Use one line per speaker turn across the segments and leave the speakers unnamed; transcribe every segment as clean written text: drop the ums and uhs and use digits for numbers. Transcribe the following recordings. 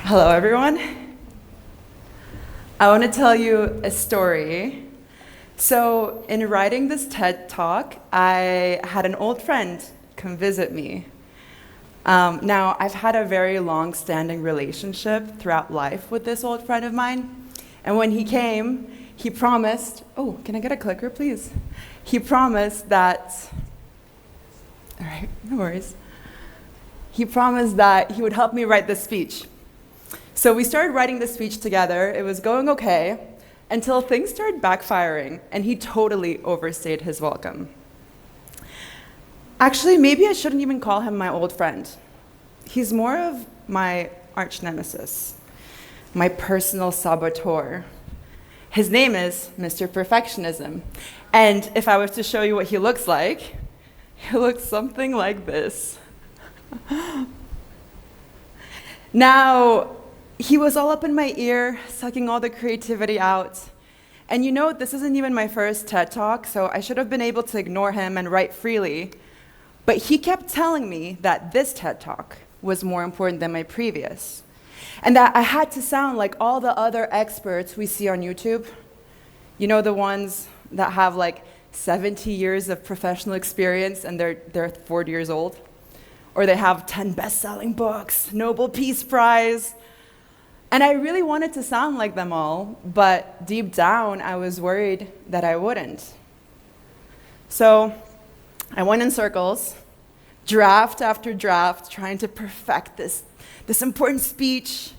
Hello, everyone. I want to tell you a story. So, in writing this TED Talk, I had an old friend come visit me. Now, I've had a very long-standing relationship throughout life with this old friend of mine. And when he came, he promised, oh, can I get a clicker, please? He promised that, all right, no worries. He promised that he would help me write this speech. So we started writing the speech together. It was going okay until things started backfiring, and he totally overstayed his welcome. Actually, maybe I shouldn't even call him my old friend. He's more of my arch nemesis, my personal saboteur. His name is Mr. Perfectionism. And if I was to show you what he looks like, he looks something like this. Now, he was all up in my ear, sucking all the creativity out. And you know, this isn't even my first TED Talk, so I should have been able to ignore him and write freely. But he kept telling me that this TED Talk was more important than my previous, and that I had to sound like all the other experts we see on YouTube. You know, the ones that have like 70 years of professional experience and they're 40 years old? Or they have 10 best-selling books, Nobel Peace Prize. And I really wanted to sound like them all, but deep down, I was worried that I wouldn't. So I went in circles, draft after draft, trying to perfect this important speech.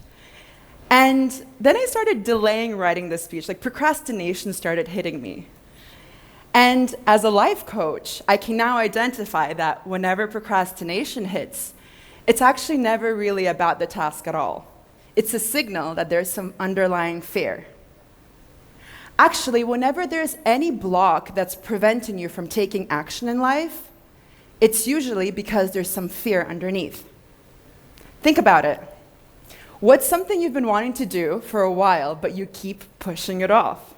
And then I started delaying writing this speech, like procrastination started hitting me. And as a life coach, I can now identify that whenever procrastination hits, it's actually never really about the task at all. It's a signal that there's some underlying fear. Actually, whenever there's any block that's preventing you from taking action in life, it's usually because there's some fear underneath. Think about it. What's something you've been wanting to do for a while, but you keep pushing it off?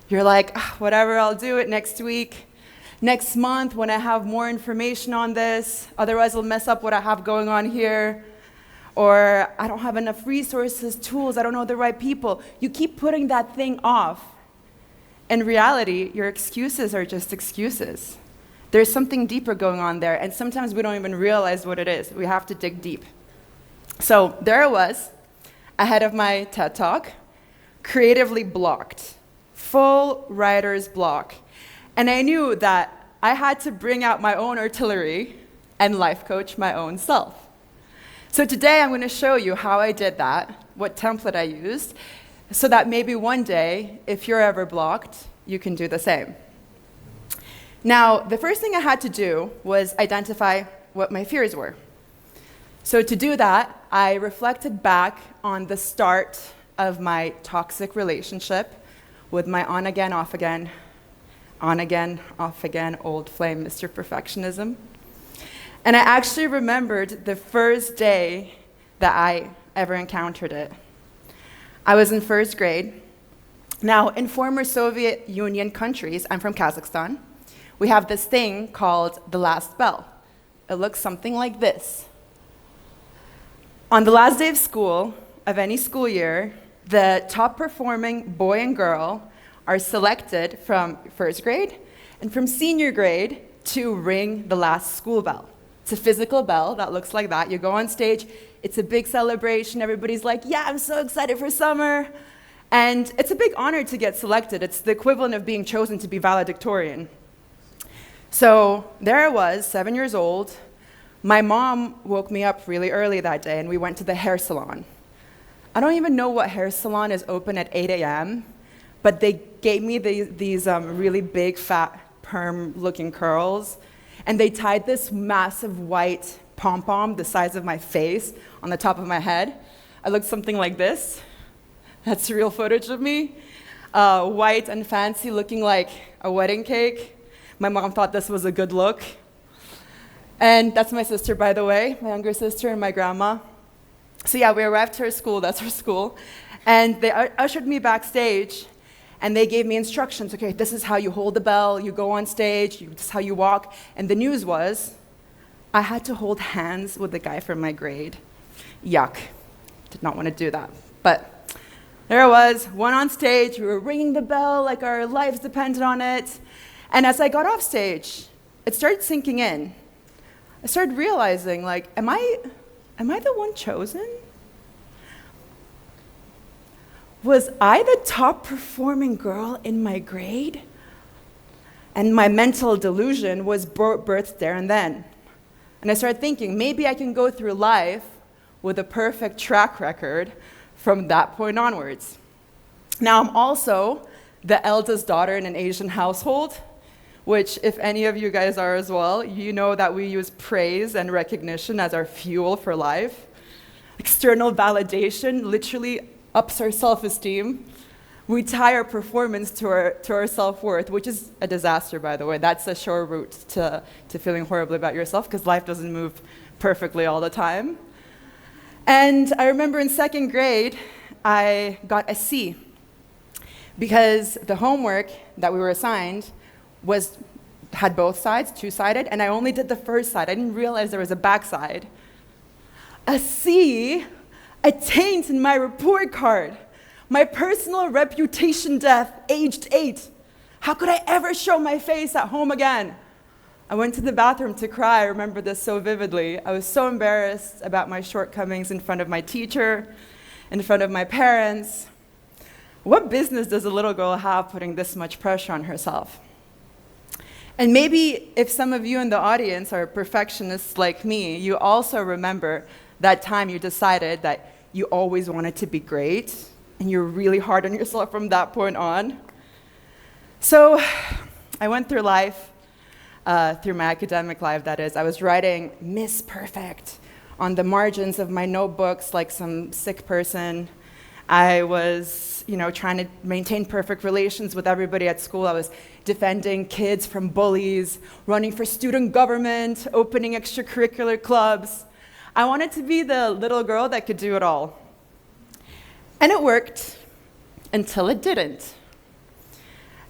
You're like, whatever, I'll do it next week, next month when I have more information on this, otherwise I'll mess up what I have going on here. Or I don't have enough resources, tools, I don't know the right people. You keep putting that thing off. In reality, your excuses are just excuses. There's something deeper going on there, and sometimes we don't even realize what it is. We have to dig deep. So there I was, ahead of my TED Talk, creatively blocked, full writer's block. And I knew that I had to bring out my own artillery and life coach my own self. So today I'm going to show you how I did that, what template I used, so that maybe one day, if you're ever blocked, you can do the same. Now, the first thing I had to do was identify what my fears were. So to do that, I reflected back on the start of my toxic relationship with my on-again, off-again, on-again, off-again, old flame, Mr. Perfectionism. And I actually remembered the first day that I ever encountered it. I was in first grade. Now, in former Soviet Union countries, I'm from Kazakhstan, we have this thing called the last bell. It looks something like this. On the last day of school, of any school year, the top performing boy and girl are selected from first grade and from senior grade to ring the last school bell. It's a physical bell that looks like that. You go on stage, it's a big celebration. Everybody's like, yeah, I'm so excited for summer. And it's a big honor to get selected. It's the equivalent of being chosen to be valedictorian. So there I was, 7 years old. My mom woke me up really early that day, and we went to the hair salon. I don't even know what hair salon is open at 8 a.m., but they gave me these really big, fat, perm-looking curls. And they tied this massive white pom-pom the size of my face on the top of my head. I looked something like this. That's real footage of me. White and fancy, looking like a wedding cake. My mom thought this was a good look. And that's my sister, by the way, my younger sister and my grandma. So yeah, we arrived to her school, that's her school. And they ushered me backstage. And they gave me instructions. Okay, this is how you hold the bell, you go on stage, this is how you walk. And the news was, I had to hold hands with the guy from my grade. Yuck. Did not want to do that. But there I was, went on stage, we were ringing the bell like our lives depended on it. And as I got off stage, it started sinking in. I started realizing, like, am I the one chosen? Was I the top performing girl in my grade? And my mental delusion was birthed there and then. And I started thinking, maybe I can go through life with a perfect track record from that point onwards. Now, I'm also the eldest daughter in an Asian household, which, if any of you guys are as well, you know that we use praise and recognition as our fuel for life. External validation literally ups our self-esteem. We tie our performance to our self-worth, which is a disaster, by the way. That's a sure route to feeling horribly about yourself, because life doesn't move perfectly all the time. And I remember in second grade, I got a C, because the homework that we were assigned had both sides, two-sided, and I only did the first side. I didn't realize there was a back side. A C, a taint in my report card. My personal reputation death, aged 8. How could I ever show my face at home again? I went to the bathroom to cry. I remember this so vividly. I was so embarrassed about my shortcomings in front of my teacher, in front of my parents. What business does a little girl have putting this much pressure on herself? And maybe if some of you in the audience are perfectionists like me, you also remember that time you decided that you always wanted to be great, and you're really hard on yourself from that point on. So I went through life, through my academic life, that is. I was writing Miss Perfect on the margins of my notebooks like some sick person. I was, trying to maintain perfect relations with everybody at school. I was defending kids from bullies, running for student government, opening extracurricular clubs. I wanted to be the little girl that could do it all. And it worked until it didn't.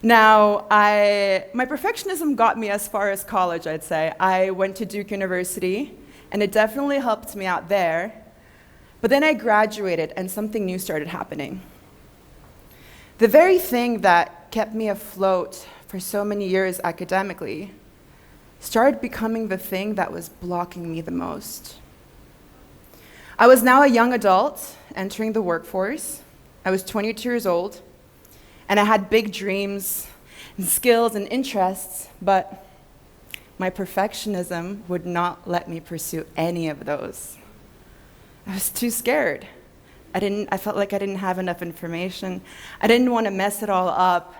Now, my perfectionism got me as far as college, I'd say. I went to Duke University, and it definitely helped me out there. But then I graduated, and something new started happening. The very thing that kept me afloat for so many years academically started becoming the thing that was blocking me the most. I was now a young adult entering the workforce. I was 22 years old, and I had big dreams and skills and interests, but my perfectionism would not let me pursue any of those. I was too scared. I felt like I didn't have enough information. I didn't want to mess it all up.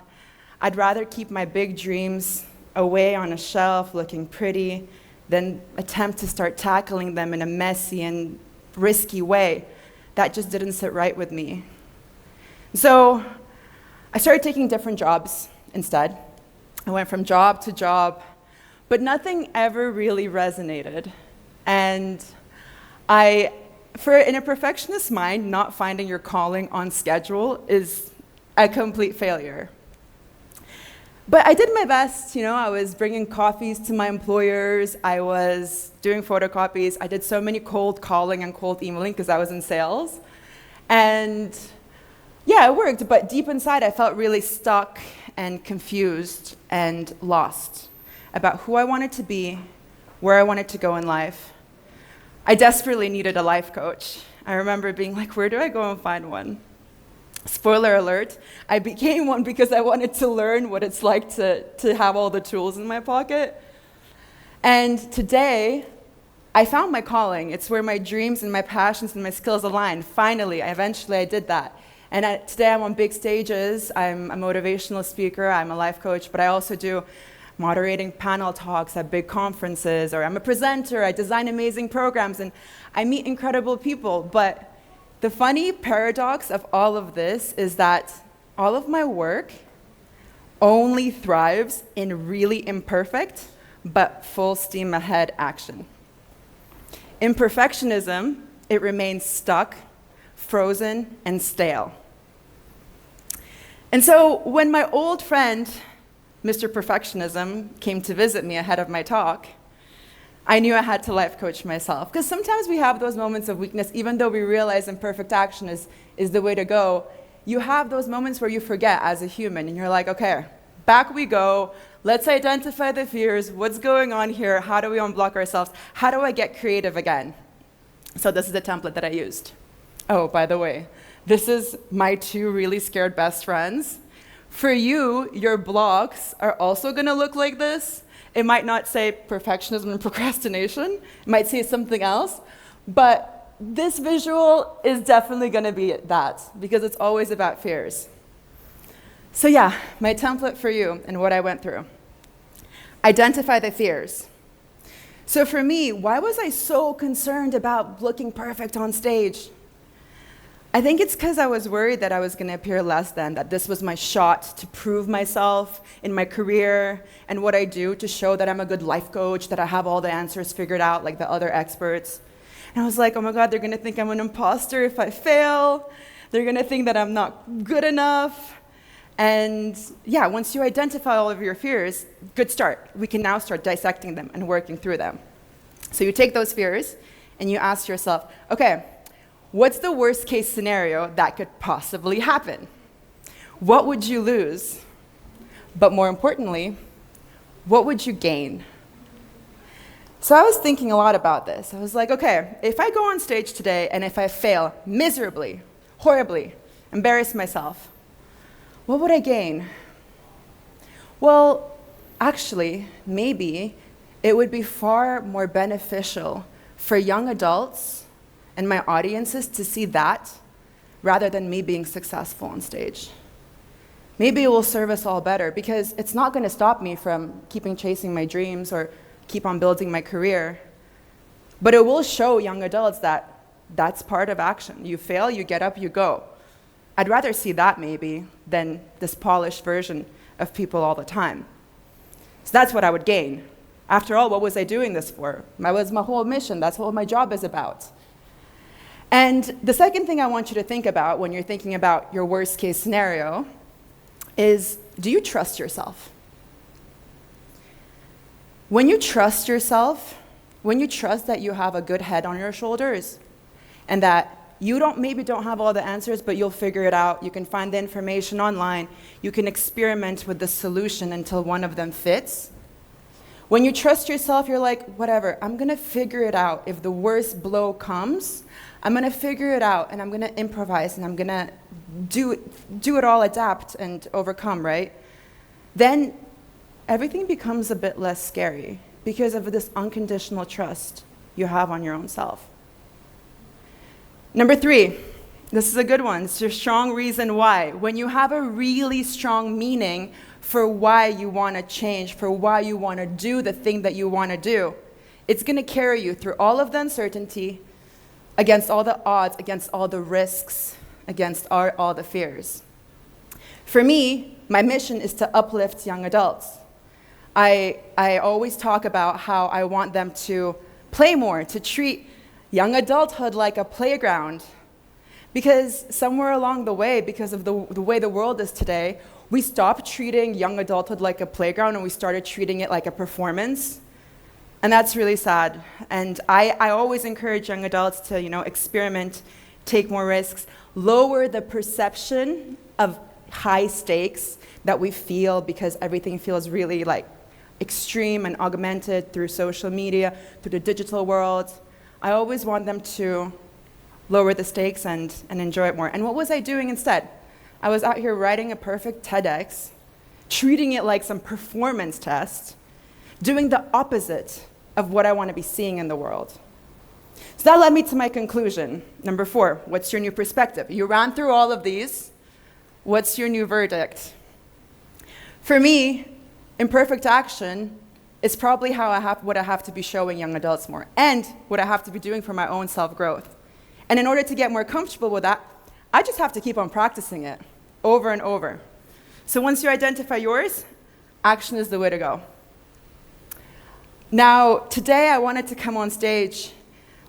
I'd rather keep my big dreams away on a shelf looking pretty than attempt to start tackling them in a messy and risky way. That just didn't sit right with me. So I started taking different jobs instead. I went from job to job, but nothing ever really resonated. And in a perfectionist mind, not finding your calling on schedule is a complete failure. But I did my best, I was bringing coffees to my employers, I was doing photocopies, I did so many cold calling and cold emailing because I was in sales. And yeah, it worked, but deep inside I felt really stuck and confused and lost about who I wanted to be, where I wanted to go in life. I desperately needed a life coach. I remember being like, where do I go and find one? Spoiler alert, I became one because I wanted to learn what it's like to have all the tools in my pocket. And today, I found my calling. It's where my dreams and my passions and my skills align. Finally, eventually I did that. And today I'm on big stages. I'm a motivational speaker, I'm a life coach, but I also do moderating panel talks at big conferences, or I'm a presenter, I design amazing programs, and I meet incredible people. But the funny paradox of all of this is that all of my work only thrives in really imperfect but full steam ahead action. In perfectionism, it remains stuck, frozen, and stale. And so when my old friend, Mr. Perfectionism, came to visit me ahead of my talk, I knew I had to life coach myself. Because sometimes we have those moments of weakness, even though we realize imperfect action is the way to go. You have those moments where you forget as a human, and you're like, okay, back we go. Let's identify the fears. What's going on here? How do we unblock ourselves? How do I get creative again? So this is the template that I used. Oh, by the way, this is my 2 really scared best friends. For you, your blocks are also going to look like this. It might not say perfectionism and procrastination. It might say something else. But this visual is definitely going to be that, because it's always about fears. So yeah, my template for you and what I went through. Identify the fears. So for me, why was I so concerned about looking perfect on stage? I think it's because I was worried that I was going to appear less than, that this was my shot to prove myself in my career and what I do to show that I'm a good life coach, that I have all the answers figured out like the other experts. And I was like, oh my God, they're going to think I'm an imposter if I fail. They're going to think that I'm not good enough. And yeah, once you identify all of your fears, good start. We can now start dissecting them and working through them. So you take those fears and you ask yourself, okay, what's the worst case scenario that could possibly happen? What would you lose? But more importantly, what would you gain? So I was thinking a lot about this. I was like, okay, if I go on stage today and if I fail miserably, horribly, embarrass myself, what would I gain? Well, actually, maybe it would be far more beneficial for young adults and my audiences to see that rather than me being successful on stage. Maybe it will serve us all better, because it's not going to stop me from keeping chasing my dreams or keep on building my career. But it will show young adults that that's part of action. You fail, you get up, you go. I'd rather see that maybe than this polished version of people all the time. So that's what I would gain. After all, what was I doing this for? That was my whole mission. That's what my job is about. And the second thing I want you to think about when you're thinking about your worst case scenario is, do you trust yourself? When you trust yourself, when you trust that you have a good head on your shoulders and that you maybe don't have all the answers, but you'll figure it out, you can find the information online, you can experiment with the solution until one of them fits. When you trust yourself, you're like, whatever, I'm going to figure it out. If the worst blow comes, I'm going to figure it out, and I'm going to improvise, and I'm going to do it all, adapt, and overcome, right? Then everything becomes a bit less scary because of this unconditional trust you have on your own self. Number 3, this is a good one. It's your strong reason why. When you have a really strong meaning for why you want to change, for why you want to do the thing that you want to do, it's going to carry you through all of the uncertainty, against all the odds, against all the risks, against all the fears. For me, my mission is to uplift young adults. I always talk about how I want them to play more, to treat young adulthood like a playground. Because somewhere along the way, because of the way the world is today, we stopped treating young adulthood like a playground and we started treating it like a performance. And that's really sad. And I always encourage young adults to, experiment, take more risks, lower the perception of high stakes that we feel because everything feels really extreme and augmented through social media, through the digital world. I always want them to lower the stakes and enjoy it more. And what was I doing instead? I was out here writing a perfect TEDx, treating it like some performance test, doing the opposite of what I want to be seeing in the world. So that led me to my conclusion. Number 4, what's your new perspective? You ran through all of these. What's your new verdict? For me, imperfect action is probably what I have to be showing young adults more, and what I have to be doing for my own self-growth. And in order to get more comfortable with that, I just have to keep on practicing it over and over. So once you identify yours, action is the way to go. Now, today I wanted to come on stage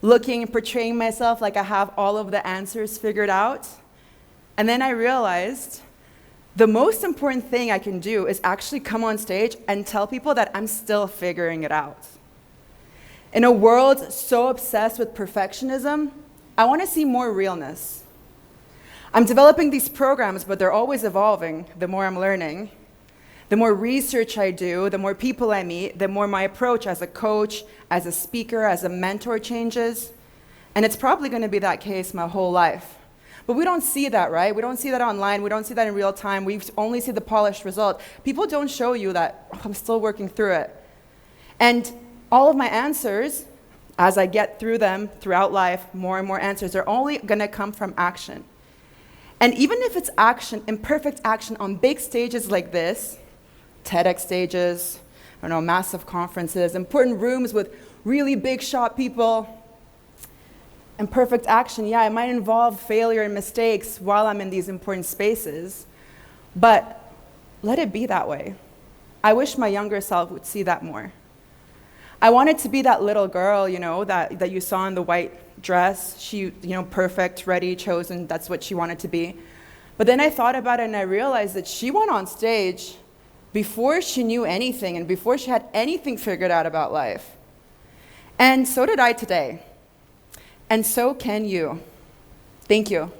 looking and portraying myself like I have all of the answers figured out. And then I realized the most important thing I can do is actually come on stage and tell people that I'm still figuring it out. In a world so obsessed with perfectionism, I want to see more realness. I'm developing these programs, but they're always evolving the more I'm learning. The more research I do, the more people I meet, the more my approach as a coach, as a speaker, as a mentor changes. And it's probably going to be that case my whole life. But we don't see that, right? We don't see that online. We don't see that in real time. We only see the polished result. People don't show you that, oh, I'm still working through it. And all of my answers, as I get through them throughout life, more and more answers are only going to come from action. And even if it's action, imperfect action on big stages like this, TEDx stages, I don't know, massive conferences, important rooms with really big shot people, imperfect action, yeah, it might involve failure and mistakes while I'm in these important spaces, but let it be that way. I wish my younger self would see that more. I wanted to be that little girl, that you saw in the white dress. She, perfect, ready, chosen, that's what she wanted to be. But then I thought about it and I realized that she went on stage before she knew anything and before she had anything figured out about life. And so did I today. And so can you. Thank you.